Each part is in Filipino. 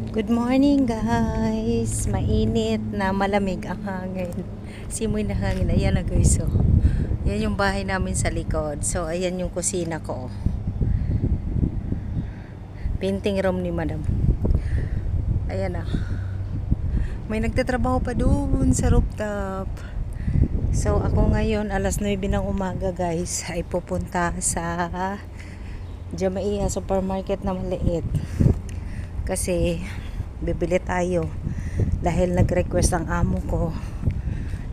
Good morning guys. Mainit na malamig ang hangin. Simoy na hangin. Ayan na guys. So, yan yung bahay namin sa likod. So ayan yung kusina ko. Painting room ni madam. Ayan na. May nagtatrabaho pa doon sa rooftop. So ako ngayon alas 9 ng umaga guys ay pupunta sa Jamaica supermarket na maliit. Kasi bibili tayo dahil nag-request ang amo ko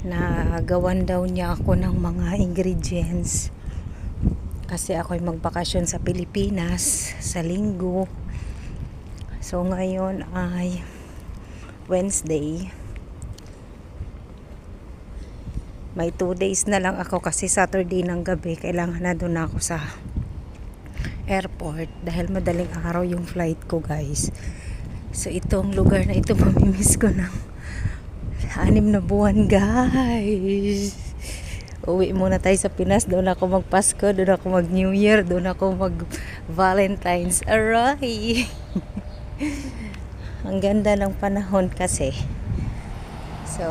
na gawan daw niya ako ng mga ingredients kasi ako'y magbakasyon sa Pilipinas sa linggo. So ngayon ay Wednesday, may 2 days na lang ako kasi Saturday ng gabi kailangan na doon ako sa airport dahil madaling araw yung flight ko guys. So itong lugar na ito mamimiss ko ng 6 na buwan guys. Uwi muna tayo sa Pinas, doon ako magpasko, doon ako mag New Year, doon ako mag Valentine's. Aray! Ang ganda ng panahon kasi. So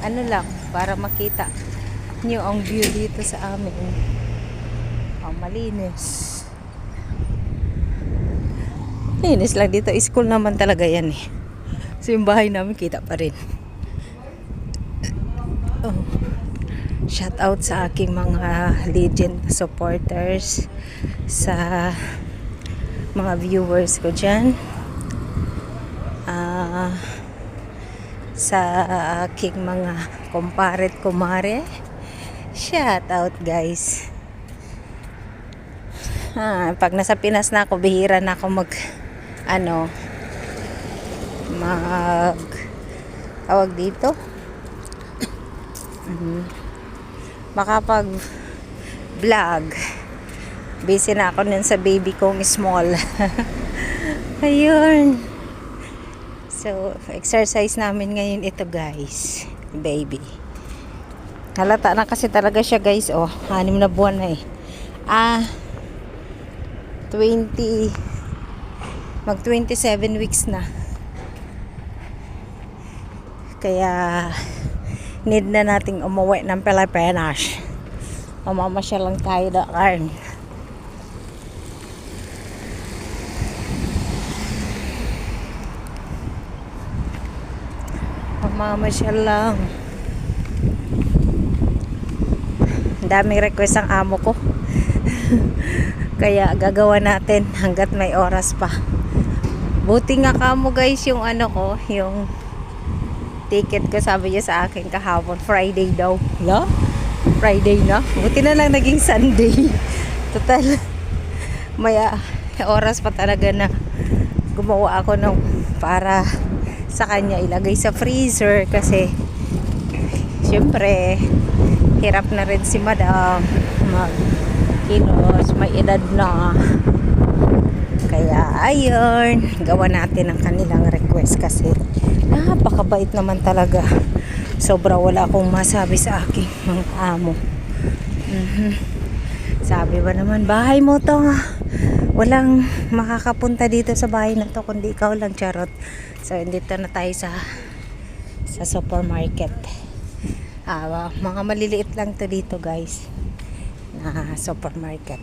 ano lang para makita nyo ang view dito sa amin. Malinis. Linis lang dito. School naman talaga yan eh. So yung bahay namin kita pa rin. Shout out sa aking mga legend supporters, sa mga viewers ko dyan, sa aking mga kumparet kumare. Shout out guys. Pag nasa Pinas na ako, bihira na ako tawag dito, makapag vlog. Busy na ako nun sa baby kong small. Ayun. So exercise namin ngayon ito guys, baby. Halata na kasi talaga siya guys. 6 na buwan na eh. 27 weeks na. Kaya need na nating umuwi ng Pilipinas. Mamamasyal lang tayo daan. Mamamasyal lang. Daming request ang amo ko. Kaya gagawa natin hanggat may oras pa. Buti nga kamo guys yung yung ticket ko, sabi niya sa akin kahapon Friday daw. No? Friday na. Buti na lang naging Sunday. Total may oras pa talaga na gumawa ako para sa kanya ilagay sa freezer kasi syempre hirap na rin si madam kilos, may edad na. Kaya ayun, gawa natin ang kanilang request kasi napakabait naman talaga. Sobra wala akong masabi sa aking mga amo. Sabi ba naman, bahay mo to, walang makakapunta dito sa bahay na to kundi ikaw lang, charot. So dito na tayo sa supermarket. Mga maliliit lang to dito guys na supermarket.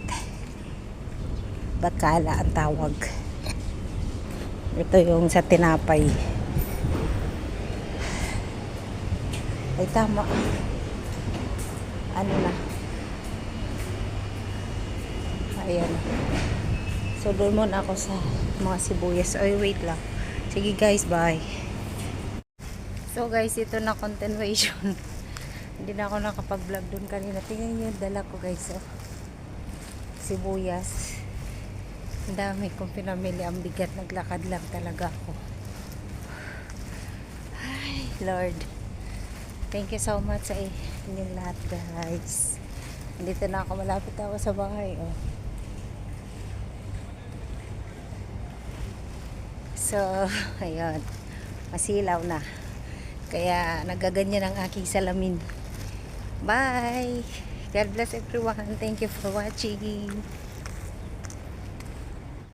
Bakala ang tawag. Ito yung sa tinapay. Ay tama. Ano na? Ayan. So doon muna ako sa mga sibuyas. Ay wait lang. Sige guys, bye. So guys, ito na continuation. Hindi na ako nakapag-vlog doon kanina. Tingnan niyo yung dala ko guys. Sibuyas. Ang dami kong pinamili. Ang bigat. Naglakad lang talaga ako. Ay, Lord. Thank you so much sa inyong lahat guys. Dito na ako. Malapit ako sa bahay. So, ayun. Masilaw na. Kaya nagaganyan ang aking salamin. Bye! God bless everyone. Thank you for watching.